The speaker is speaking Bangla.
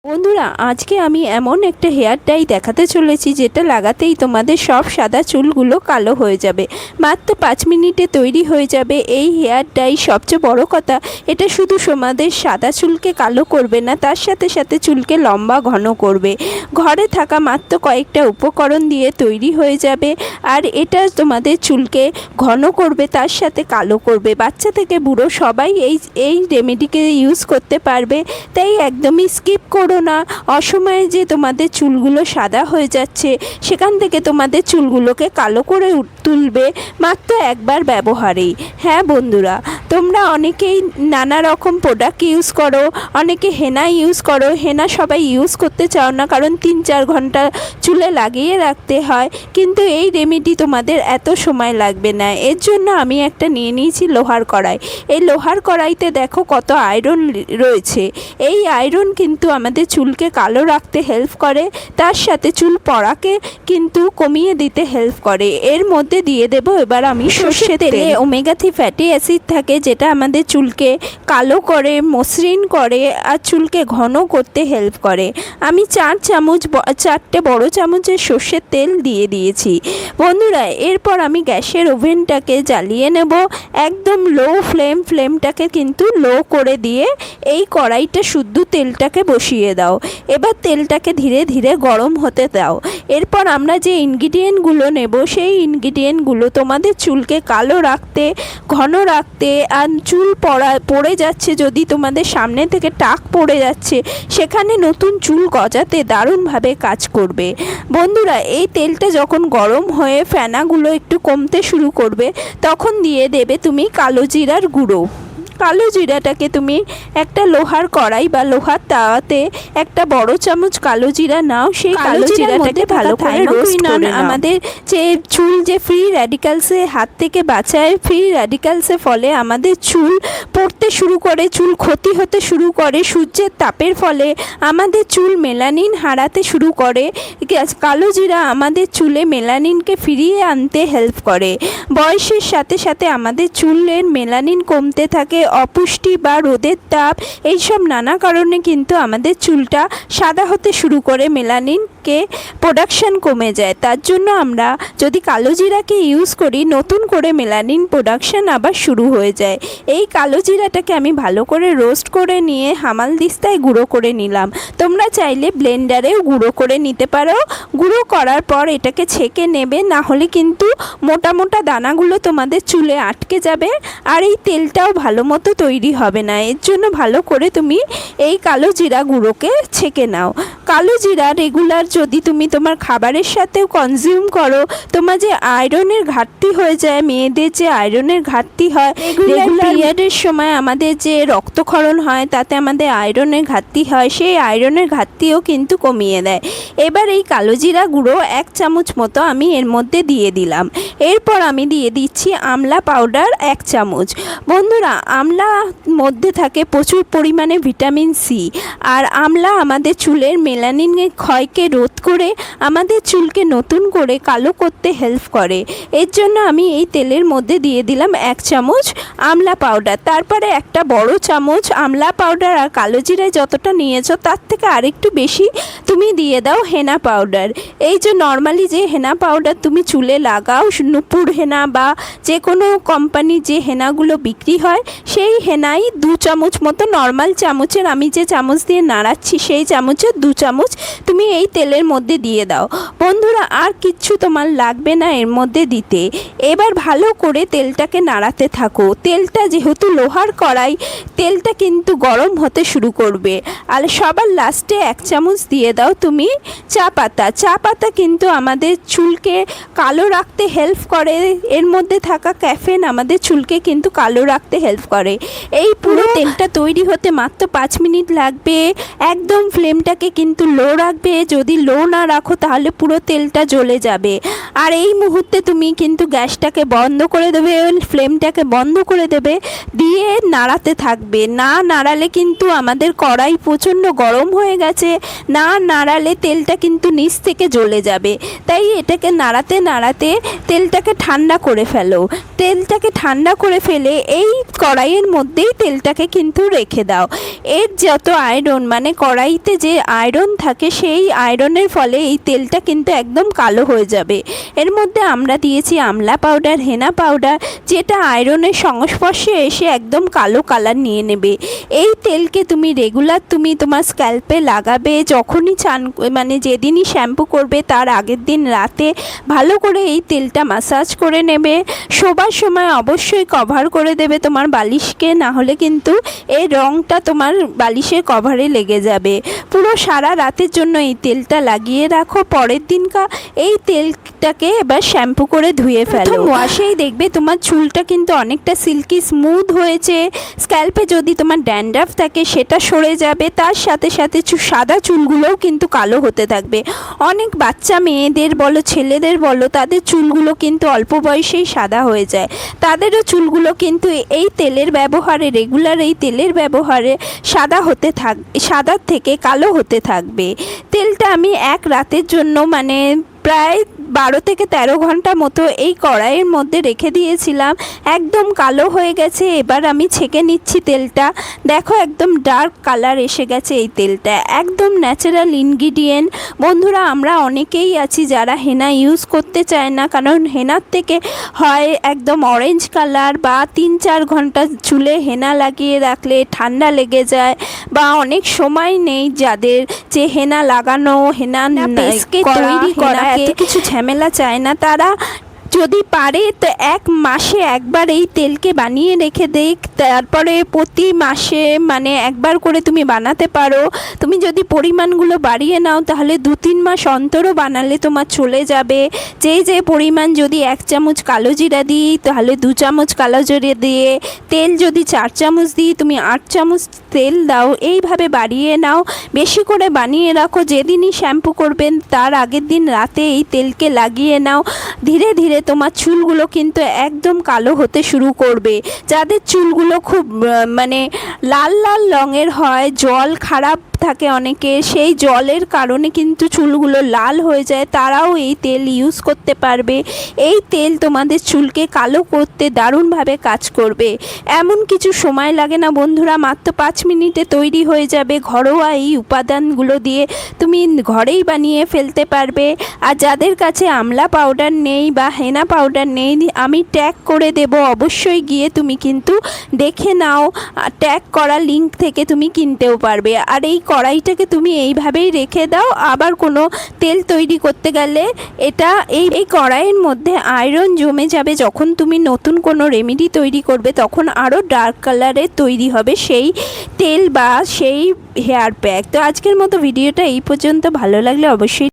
বন্ধুরা, আজকে আমি এমন একটা হেয়ার ডাই দেখাতে চলেছি যেটা লাগাতেই তোমাদের সব সাদা চুলগুলো কালো হয়ে যাবে। মাত্র 5 মিনিটে তৈরি হয়ে যাবে এই হেয়ার ডাই। সবচেয়ে বড় কথা, এটা শুধু তোমাদের সাদা চুলকে কালো করবে না, তার সাথে সাথে চুলকে লম্বা ঘন করবে। ঘরে থাকা মাত্র কয়েকটা উপকরণ দিয়ে তৈরি হয়ে যাবে। আর এটা তোমাদের চুলকে ঘন করবে, তার সাথে কালো করবে। বাচ্চা থেকে বুড়ো সবাই এই রেমেডিকে ইউজ করতে পারবে। তাই একদমই স্কিপ করো না। অসময়ে যে তোমাদের চুলগুলো সাদা হয়ে যাচ্ছে, সেখান থেকে তোমাদের চুলগুলোকে কালো করে তুলবে মাত্র একবার ব্যবহারেই। হ্যাঁ বন্ধুরা, তোমরা অনেকেই নানা রকম প্রোডাক্ট ইউজ করো, অনেকে হেনা ইউজ করো। হেনা সবাই ইউজ করতে চাও না, কারণ 3-4 ঘন্টা চুলে লাগিয়ে রাখতে হয়। কিন্তু এই রেমেডি তোমাদের এত সময় লাগবে না। এর জন্য আমি একটা নিয়ে নিয়েছি লোহার কড়াই। এই লোহার কড়াইতে দেখো কত আয়রন রয়েছে। এই আয়রন কিন্তু আমাদের চুলকে কালো রাখতে হেল্প করে, তার সাথে চুল পড়াকে কিন্তু কমিয়ে দিতে হেল্প করে। এর মধ্যে দিয়ে দেব এবার আমি সর্ষের তেলে ওমেগা 3 ফ্যাটি অ্যাসিড থাকে, যেটা আমাদের চুলকে কালো করে, মসৃণ করে আর চুলকে ঘন করতে হেল্প করে। আমি 4টে বড় চামচের সর্ষের তেল দিয়ে দিয়েছি। বন্ধুরা, এরপর আমি গ্যাসের ওভেনটাকে জ্বালিয়ে নেব। একদম লো ফ্লেমটাকে কিন্তু লো করে দিয়ে এই কড়াইটা শুদ্ধ তেলটাকে বসিয়ে দাও। এবার তেলটাকে ধীরে ধীরে গরম হতে দাও। এরপর আমরা যে ইনগ্রিডিয়েন্টগুলো নেব, সেই ইনগ্রিডিয়েন্টগুলো তোমাদের চুলকে কালো রাখতে, ঘন রাখতে, আর চুল পড়ে যাচ্ছে, যদি তোমাদের সামনে থেকে টাক পড়ে যাচ্ছে, সেখানে নতুন চুল গজাতে দারুণভাবে কাজ করবে। বন্ধুরা, এই তেলটা যখন গরম হয়ে ফেনাগুলো একটু কমতে শুরু করবে, তখন দিয়ে দেবে তুমি কালো জিরার গুঁড়ো। কালো জিরাটাকে তুমি একটা লোহার কড়াই বা লোহার তাওয়াতে একটা বড় চামচ কালো জিরা নাও। সেই কালো জিরাটাকে ভালো করে রোস্ট করে নাও। আমাদের যে চুল যে ফ্রি র্যাডিক্যালসের হাত থেকে বাঁচায়, ফ্রি র্যাডিক্যালসের ফলে আমাদের চুল পড়তে শুরু করে, চুল ক্ষতি হতে শুরু করে। সূর্যের তাপের ফলে আমাদের চুল মেলানিন হারাতে শুরু করে। কালো জিরা আমাদের চুলে মেলানিনকে ফিরিয়ে আনতে হেল্প করে। বয়সের সাথে সাথে আমাদের চুলের মেলানিন কমতে থাকে। অপুষ্টি বা রোদের তাপ, এইসব নানা কারণে কিন্তু আমাদের চুলটা সাদা হতে শুরু করে, মেলানিনকে প্রোডাকশান কমে যায়। তার জন্য আমরা যদি কালো জিরাকে ইউজ করি, নতুন করে মেলানিন প্রোডাকশান আবার শুরু হয়ে যায়। এই কালো জিরাটাকে আমি ভালো করে রোস্ট করে নিয়ে হামাল দিস্তায় গুঁড়ো করে নিলাম। তোমরা চাইলে ব্লেন্ডারেও গুঁড়ো করে নিতে পারো। গুঁড়ো করার পর এটাকে ছেঁকে নেবে, না হলে কিন্তু মোটা মোটা দানাগুলো তোমাদের চুলে আটকে যাবে, আর এই তেলটাও ভালো মতো তৈরি হবে না। এর জন্য ভালো করে তুমি এই কালো জিরা গুঁড়োকে ছেঁকে নাও। কালো জিরা রেগুলার যদি তুমি তোমার খাবারের সাথেও কনজিউম করো, তোমার যে আয়রনের ঘাটতি হয়ে যায়, মেয়েদের যে আয়রনের ঘাটতি হয়, রেগুলার পিরিয়ডের সময় আমাদের যে রক্তক্ষরণ হয়, তাতে আমাদের আয়রনের ঘাটতি হয়, সেই আয়রনের ঘাটতিও কিন্তু কমিয়ে দেয়। এবার এই কালো জিরা গুঁড়ো 1 চামচ মতো আমি এর মধ্যে দিয়ে দিলাম। এরপর আমি দিয়ে দিচ্ছি আমলা পাউডার 1 চামচ। বন্ধুরা, আমলা মধ্যে থাকে প্রচুর পরিমাণে ভিটামিন সি, আর আমলা আমাদের চুলের মেলানিনের ক্ষয়কে রোধ করে আমাদের চুলকে নতুন করে কালো করতে হেল্প করে। এর জন্য আমি এই তেলের মধ্যে দিয়ে দিলাম 1 চামচ আমলা পাউডার। তারপরে একটা বড় চামচ আমলা পাউডার আর কালো জিরায় যতটা নিয়েছো, তার থেকে আরেকটু বেশি তুমি দিয়ে দাও হেনা পাউডার। এই যে নর্মালি যে হেনা পাউডার তুমি চুলে লাগাও, নূপুর হেনা বা যে কোনো কোম্পানির যে হেনাগুলো বিক্রি হয়, সেই হেনাই 2 চামচ মতো, নর্মাল চামচের, আমি যে চামচ দিয়ে নাড়াচ্ছি সেই চামচের 2 চামচ তুমি এই তেলের মধ্যে দিয়ে দাও। বন্ধুরা, আর কিচ্ছু তোমার লাগবে না এর মধ্যে দিতে। এবার ভালো করে তেলটাকে নাড়াতে থাকো। তেলটা যেহেতু লোহার কড়াই, তেলটা কিন্তু গরম হতে শুরু করবে। আর সবার লাস্টে 1 চামচ দিয়ে দাও তুমি চা পাতা। চা পাতা কিন্তু আমাদের চুলকে কালো রাখতে হেল্প করে। এর মধ্যে থাকা ক্যাফেন আমাদের চুলকে কিন্তু কালো রাখতে হেল্প করে। এই পুরো তেলটা তৈরি হতে মাত্র 5 মিনিট লাগবে। একদম ফ্লেমটাকে কিন্তু কিন্তু লো রাখবে, যদি লো না রাখো তাহলে পুরো তেলটা জ্বলে যাবে। আর এই মুহূর্তে তুমি কিন্তু গ্যাসটাকে বন্ধ করে দেবে, ফ্লেমটাকে বন্ধ করে দেবে, দিয়ে নাড়াতে থাকবে। না নাড়ালে কিন্তু আমাদের কড়াই প্রচণ্ড গরম হয়ে গেছে, না নাড়ালে তেলটা কিন্তু নিচ থেকে জ্বলে যাবে। তাই এটাকে নাড়াতে নাড়াতে তেলটাকে ঠান্ডা করে ফেলো। তেলটাকে ঠান্ডা করে ফেলে এই কড়াইয়ের মধ্যেই তেলটাকে কিন্তু রেখে দাও। এর যত আয়রন, মানে কড়াইতে যে আয়রন থাকে, সেই আয়রনের ফলে এই তেলটা কিন্তু একদম কালো হয়ে যাবে। এর মধ্যে আমরা দিয়েছি আমলা পাউডার, হেনা পাউডার, যেটা আয়রনের সংস্পর্শে এসে একদম কালো কালার নিয়ে নেবে। এই তেলকে তুমি রেগুলার তুমি তোমার স্ক্যাল্পে লাগাবে, যখনই চান মানে যেদিনই শ্যাম্পু করবে তার আগের দিন রাতে ভালো করে এই তেলটা ম্যাসাজ করে নেবে। শোবার সময় অবশ্যই কভার করে দেবে তোমার বালিশকে, না হলে কিন্তু এই রঙটা তোমার বালিশের কভারে লেগে যাবে। পুরো সারা রাতের জন্য এই তেলটা লাগিয়ে রাখো। পরের দিনকা এই তেলটাকে এবার শ্যাম্পু করে ধুয়ে ফেলো। ওয়াশেই দেখবে তোমার চুলটা কিন্তু অনেকটা সিল্কি স্মুথ হয়েছে। স্ক্যাল্পে যদি তোমার ড্যান্ড্রাফ থাকে সেটা সরে যাবে, তার সাথে সাথে সাদা চুলগুলোও কিন্তু কালো হতে থাকবে। অনেক বাচ্চা মেয়েদের বলো, ছেলেদের বলো, তাদের চুলগুলো কিন্তু অল্প বয়সেই সাদা হয়ে যায়। তাদেরও চুলগুলো কিন্তু এই তেলের ব্যবহারে, রেগুলার এই তেলের ব্যবহারে সাদার থেকে কালো হতে থাকবে। তেলটা আমি এক রাতের জন্য মানে প্রায় 12 থেকে 13 ঘন্টা মতো এই কড়াইয়ের মধ্যে রেখে দিয়েছিলাম। একদম কালো হয়ে গেছে। এবার আমি ছেঁকে নিচ্ছি তেলটা। দেখো একদম ডার্ক কালার এসে গেছে এই তেলটা, একদম ন্যাচারাল ইনগ্রিডিয়েন্ট। বন্ধুরা, আমরা অনেকেই আছি যারা হেনা ইউজ করতে চায় না, কারণ হেনার থেকে হয় একদম অরেঞ্জ কালার, বা 3-4 ঘন্টা চুলে হেনা লাগিয়ে রাখলে ঠান্ডা লেগে যায়, বা অনেক সময় নেই যাদের যে হেনা লাগানো, হেনা তৈরি করা এত কিছু ঝামেলা চায় না, তারা যদি পারে তো 1 মাসে একবার এই তেলকে বানিয়ে রেখে দেখ, তারপরে প্রতি মাসে মানে একবার করে তুমি বানাতে পারো। তুমি যদি পরিমাণগুলো বাড়িয়ে নাও তাহলে 2-3 মাস অন্তরও বানালে তোমার চলে যাবে। যে পরিমাণ, যদি 1 চামচ কালো জিরা দিই তাহলে 2 চামচ কালো জিরা দিয়ে, তেল যদি 4 চামচ দিই তুমি 8 চামচ তেল দাও। এইভাবে বাড়িয়ে নাও, বেশি করে বানিয়ে রাখো। যেদিনই শ্যাম্পু করবেন তার আগের দিন রাতে এই তেলকে লাগিয়ে নাও। ধীরে ধীরে তোমার চুলগুলো কিন্তু একদম কালো হতে শুরু করবে। যাদের চুলগুলো খুব মানে লাল লাল রঙের হয়, জল খারাপ থাকে অনেকে, সেই জলের কারণে কিন্তু চুলগুলো লাল হয়ে যায়, তারাও এই তেল ইউজ করতে পারবে। এই তেল তোমাদের চুলকে কালো করতে দারুণভাবে কাজ করবে। এমন কিছু সময় লাগে না বন্ধুরা, মাত্র 5 মিনিটে তৈরি হয়ে যাবে। ঘরোয়া এই উপাদানগুলো দিয়ে তুমি ঘরেই বানিয়ে ফেলতে পারবে। আর যাদের কাছে আমলা পাউডার নেই বা হেনা পাউডার নেই, আমি ট্যাগ করে দেব, অবশ্যই গিয়ে তুমি কিন্তু দেখে নাও। ট্যাগ করা লিঙ্ক থেকে তুমি কিনতেও পারবে। আর এই কড়াইটাকে তুমি এইভাবেই রেখে দাও। আবার কোনো তেল তৈরি করতে গেলে এটা এই কড়াইয়ের মধ্যে আয়রন জমে যাবে। যখন তুমি নতুন কোনো রেমেডি তৈরি করবে তখন আরও ডার্ক কালারের তৈরি হবে সেই তেল বা সেই হেয়ার প্যাক। তো আজকের মতো ভিডিওটা এই পর্যন্ত। ভালো লাগলে অবশ্যই